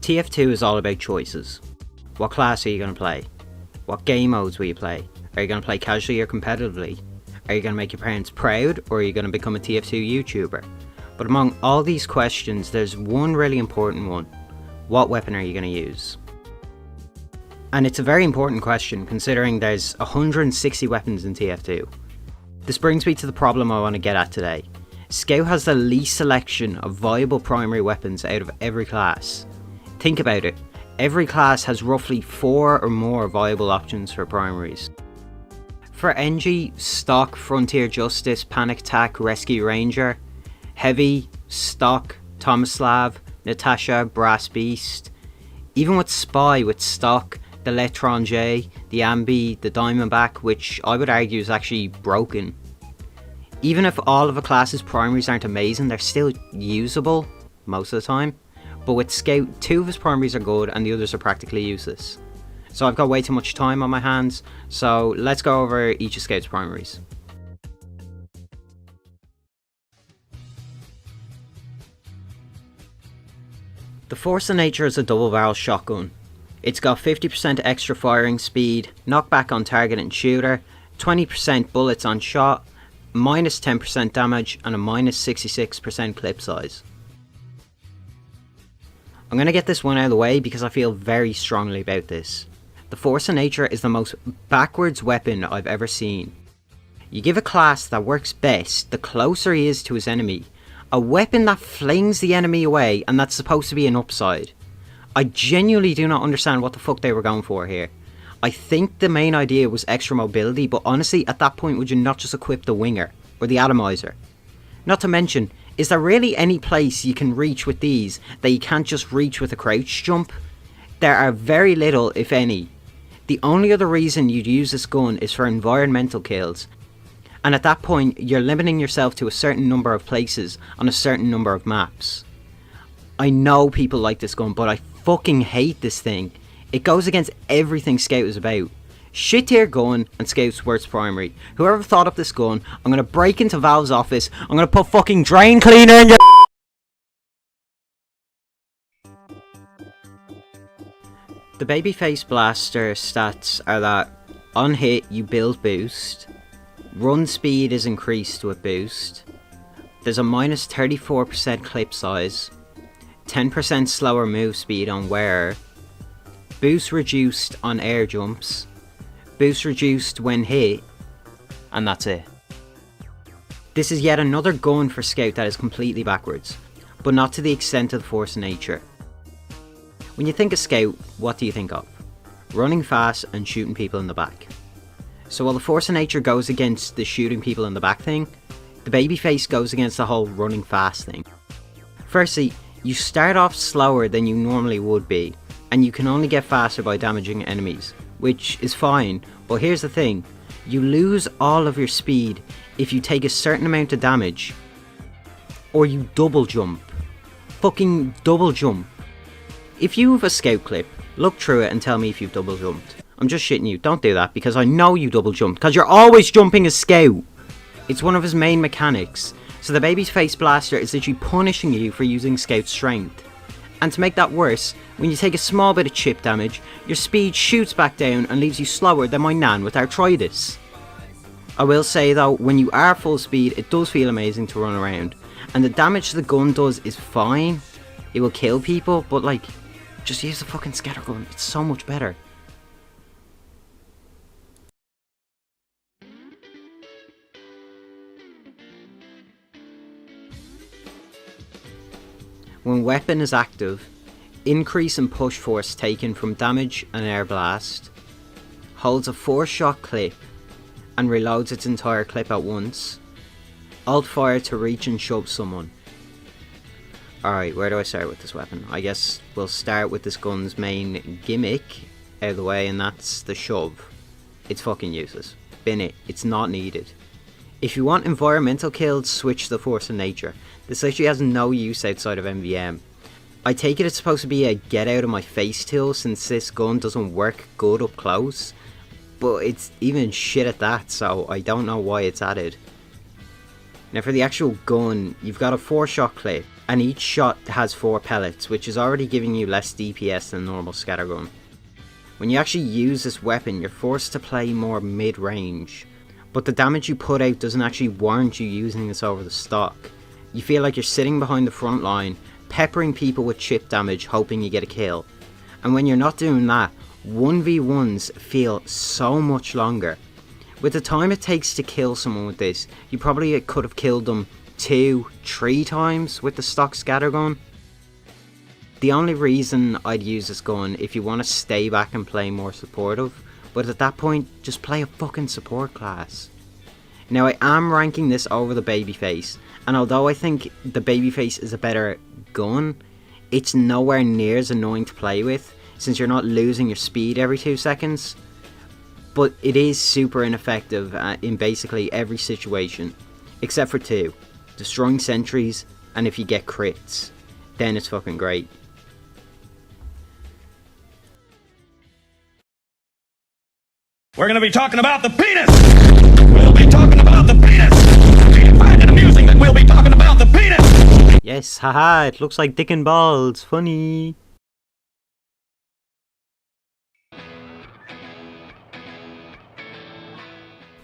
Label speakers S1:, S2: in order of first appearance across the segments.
S1: TF2 is all about choices. What class are you going to play? What game modes will you play? Are you going to play casually or competitively? Are you going to make your parents proud, or are you going to become a TF2 YouTuber? But among all these questions, there's one really important one. What weapon are you going to use? And it's a very important question, considering there's 160 weapons in TF2. This brings me to the problem I want to get at today. Scout has the least selection of viable primary weapons out of every class. Think about it, every class has roughly 4 or more viable options for primaries. For NG, stock, Frontier Justice, Panic Attack, Rescue Ranger. Heavy, stock, Tomislav, Natasha, Brass Beast. Even with Spy, with stock, the L'Étranger, the Ambi, the Diamondback, which I would argue is actually broken. Even if all of a class's primaries aren't amazing, they're still usable most of the time. But with Scout, 2 of his primaries are good and the others are practically useless. So I've got way too much time on my hands, so let's go over each of Scout's primaries. The Force of Nature is a double barrel shotgun. It's got 50% extra firing speed, knockback on target and shooter, 20% bullets on shot, minus 10% damage and a minus 66% clip size. I'm going to get this one out of the way because I feel very strongly about this. The Force of Nature is the most backwards weapon I've ever seen. You give a class that works best the closer he is to his enemy, a weapon that flings the enemy away, and that's supposed to be an upside. I genuinely do not understand what the fuck they were going for here. I think the main idea was extra mobility, but honestly at that point would you not just equip the Winger or the Atomizer? Not to mention, is there really any place you can reach with these that you can't just reach with a crouch jump? There are very little, if any. The only other reason you'd use this gun is for environmental kills, and at that point you're limiting yourself to a certain number of places on a certain number of maps. I know people like this gun, but I fucking hate this thing. It goes against everything Scout is about. Shit tier gun and Scout's worst primary. Whoever thought up this gun, I'm gonna break into Valve's office, I'm gonna put fucking drain cleaner in your The Babyface Blaster stats are that on hit you build boost, run speed is increased with boost, there's a minus 34% clip size, 10% slower move speed on wearer, boost reduced on air jumps, boost reduced when hit, and that's it. This is yet another gun for Scout that is completely backwards, but not to the extent of the Force of Nature. When you think of Scout, what do you think of? Running fast and shooting people in the back. So while the Force of Nature goes against the shooting people in the back thing, the Babyface goes against the whole running fast thing. Firstly, you start off slower than you normally would be, and you can only get faster by damaging enemies, which is fine, but here's the thing, you lose all of your speed if you take a certain amount of damage, or you double jump. Fucking double jump. If you have a Scout clip, look through it and tell me if you've double jumped. I'm just shitting you, don't do that, because I know you double jumped, because you're always jumping as Scout. It's one of his main mechanics, so the Babyface Blaster is literally punishing you for using Scout's strength. And to make that worse, when you take a small bit of chip damage, your speed shoots back down and leaves you slower than my nan with arthritis. I will say though, when you are full speed, it does feel amazing to run around, and the damage the gun does is fine. It will kill people, but like, just use the fucking scatter gun, it's so much better. When weapon is active, increase in push force taken from damage and air blast, holds a 4-shot clip and reloads its entire clip at once, alt fire to reach and shove someone. Alright, where do I start with this weapon? I guess we'll start with this gun's main gimmick out of the way, and that's the shove. It's fucking useless. Bin it, it's not needed. If you want environmental kills, switch to the Force of Nature. This literally has no use outside of MVM. I take it it's supposed to be a get out of my face tool since this gun doesn't work good up close, but it's even shit at that, so I don't know why it's added. Now for the actual gun, you've got a 4-shot clip, and each shot has 4 pellets, which is already giving you less DPS than a normal scattergun. When you actually use this weapon, you're forced to play more mid-range, but the damage you put out doesn't actually warrant you using this over the stock. You feel like you're sitting behind the front line, peppering people with chip damage, hoping you get a kill. And when you're not doing that, 1v1s feel so much longer. With the time it takes to kill someone with this, you probably could have killed them 2-3 times with the stock scattergun. The only reason I'd use this gun if you want to stay back and play more supportive, but at that point, just play a fucking support class. Now I am ranking this over the Babyface, and although I think the Babyface is a better gun, it's nowhere near as annoying to play with, since you're not losing your speed every 2 seconds. But it is super ineffective in basically every situation, except for 2. Destroying sentries, and if you get crits, then it's fucking great.
S2: We're gonna be talking about the penis! We'll be talking about the penis! Do you find it amusing that we'll be talking about the penis?
S1: Yes, haha, it looks like dick and balls, funny.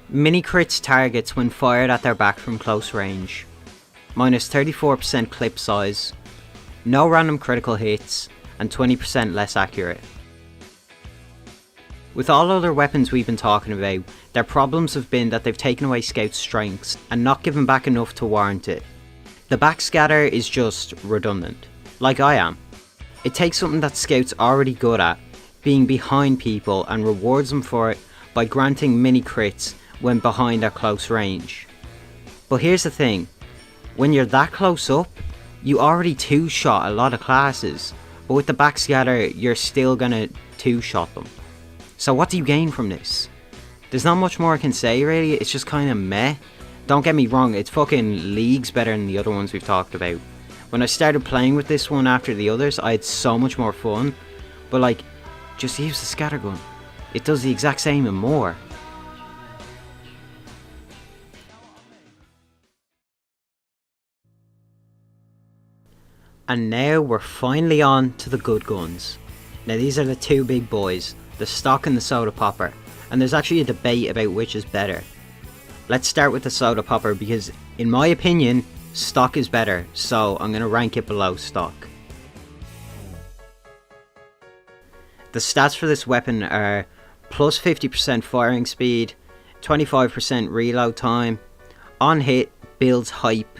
S1: Mini crits targets when fired at their back from close range. Minus 34% clip size. No random critical hits, and 20% less accurate. With all other weapons we've been talking about, their problems have been that they've taken away Scout's strengths and not given back enough to warrant it. The Backscatter is just redundant, like I am. It takes something that Scout's already good at, being behind people, and rewards them for it by granting mini crits when behind at close range. But here's the thing, when you're that close up, you already 2-shot a lot of classes, but with the Backscatter you're still gonna 2-shot them. So what do you gain from this? There's not much more I can say really, it's just kinda meh. Don't get me wrong, it's fucking leagues better than the other ones we've talked about. When I started playing with this one after the others, I had so much more fun, but like, just use the scattergun. It does the exact same and more. And now we're finally on to the good guns. Now these are the 2 big boys, the stock and the soda popper, and there's actually a debate about which is better. Let's start with the soda popper because in my opinion, stock is better, so I'm going to rank it below stock. The stats for this weapon are plus 50% firing speed, 25% reload time, on hit builds hype,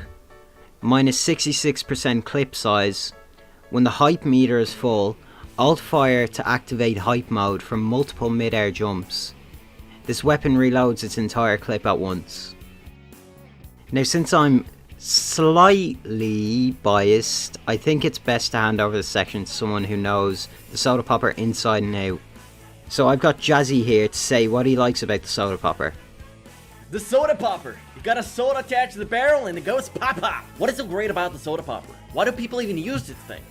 S1: minus 66% clip size. When the hype meter is full, alt fire to activate hype mode from multiple mid-air jumps. This weapon reloads its entire clip at once. Now since I'm slightly biased, I think it's best to hand over the section to someone who knows the soda popper inside and out. So I've got Jazzy here to say what he likes about the soda popper.
S3: The soda popper. You got a soda attached to the barrel and it goes pop-pop. What is so great about the soda popper? Why do people even use this thing?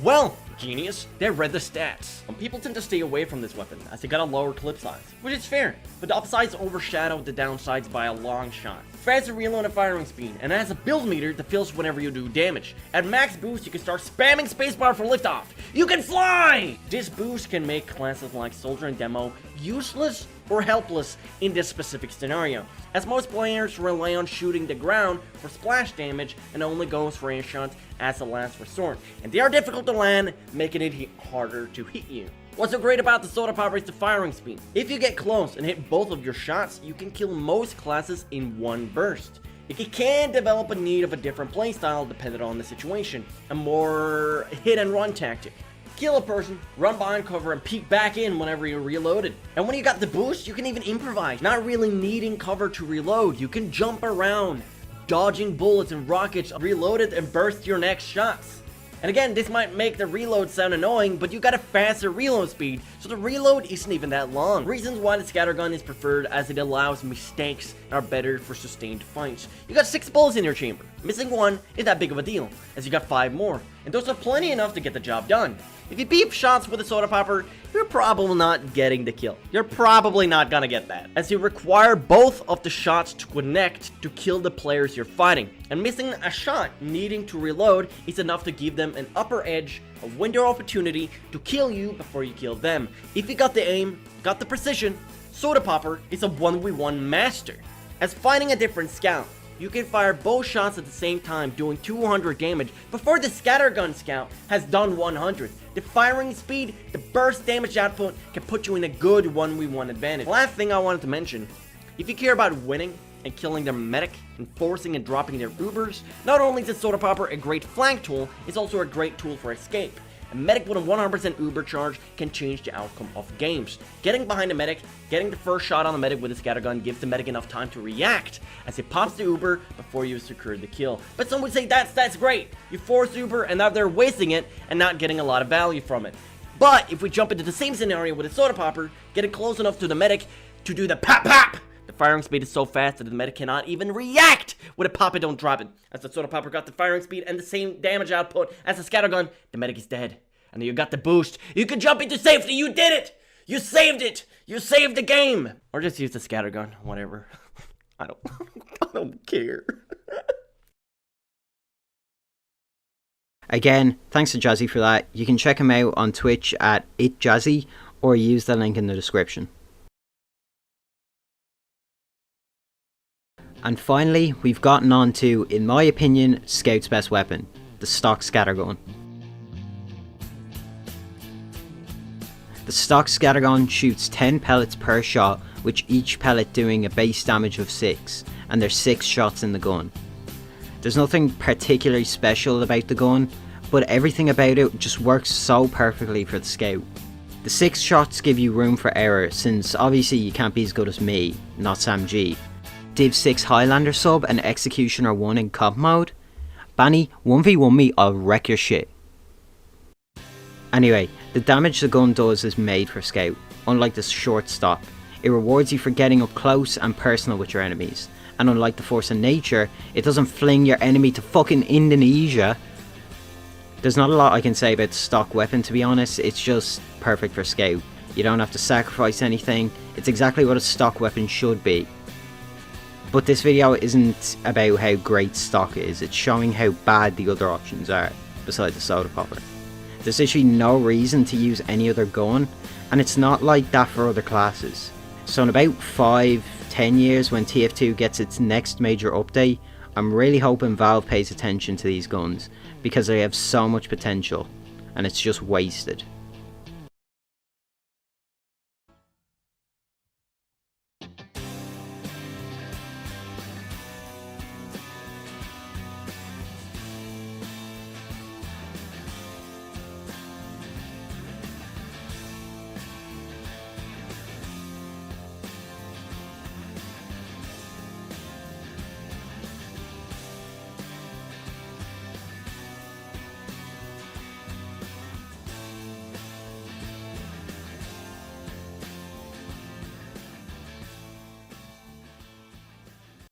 S3: Well, genius, they read the stats. People tend to stay away from this weapon as they got a lower clip size, which is fair, but the upsides overshadow the downsides by a long shot. Faster reload and firing speed, and it has a build meter that fills whenever you do damage. At max boost, you can start spamming spacebar for liftoff. You can fly! This boost can make classes like Soldier and Demo useless or helpless in this specific scenario, as most players rely on shooting the ground for splash damage and only goes for range shots as a last resort, and they are difficult to land, making it harder to hit you. What's so great about the soda popper is the firing speed. If you get close and hit both of your shots, you can kill most classes in one burst. It can develop a need of a different playstyle depending on the situation, a more hit and run tactic. Kill a person, run behind cover, and peek back in whenever you're reloaded. And when you got the boost, you can even improvise, not really needing cover to reload. You can jump around, dodging bullets and rockets, reload it and burst your next shots. And again, this might make the reload sound annoying, but you got a faster reload speed, so the reload isn't even that long. Reasons why the scattergun is preferred, as it allows mistakes and are better for sustained fights. You got 6 bullets in your chamber. Missing 1 is that big of a deal, as you got 5 more, and those are plenty enough to get the job done. If you beep shots with a soda popper, you're probably not getting the kill. You're probably not gonna get that, as you require both of the shots to connect to kill the players you're fighting. And missing a shot needing to reload is enough to give them an upper edge, a window of opportunity to kill you before you kill them. If you got the aim, got the precision, soda popper is a 1v1 master. As fighting a different scout, you can fire both shots at the same time, doing 200 damage before the scattergun scout has done 100. The firing speed, the burst damage output can put you in a good 1v1 advantage. Last thing I wanted to mention, if you care about winning and killing their medic and forcing and dropping their Ubers, not only is the soda popper a great flank tool, it's also a great tool for escape. A medic with a 100% Uber charge can change the outcome of games. Getting behind the medic, getting the first shot on the medic with a scattergun gives the medic enough time to react as it pops the Uber before you secure the kill. But some would say that's great. You force Uber and now they're wasting it and not getting a lot of value from it. But if we jump into the same scenario with a soda popper, getting close enough to the medic to do the pop pop, the firing speed is so fast that the medic cannot even react with a pop it, don't drop it. As the soda popper got the firing speed and the same damage output as the scattergun, the medic is dead. And then you got the boost. You can jump into safety. You did it. You saved it. You saved the game. Or just use the scattergun. Whatever. I don't care.
S1: Again, thanks to Jazzy for that. You can check him out on Twitch at itjazzy or use the link in the description. And finally, we've gotten on to, in my opinion, Scout's best weapon, the stock scattergun. The stock scattergun shoots 10 pellets per shot, with each pellet doing a base damage of 6, and there's 6 shots in the gun. There's nothing particularly special about the gun, but everything about it just works so perfectly for the Scout. The 6 shots give you room for error, since obviously you can't be as good as me, not Sam G. Div 6 Highlander sub and Executioner 1 in comp mode. Banny, 1v1 me, I'll wreck your shit. Anyway, the damage the gun does is made for Scout, unlike the short stock. It rewards you for getting up close and personal with your enemies, and unlike the Force of Nature, it doesn't fling your enemy to fucking Indonesia. There's not a lot I can say about the stock weapon, to be honest. It's just perfect for Scout. You don't have to sacrifice anything. It's exactly what a stock weapon should be. But this video isn't about how great stock is, it's showing how bad the other options are, besides the soda popper. There's actually no reason to use any other gun, and it's not like that for other classes. So in about 5-10 years, when TF2 gets its next major update, I'm really hoping Valve pays attention to these guns, because they have so much potential, and it's just wasted.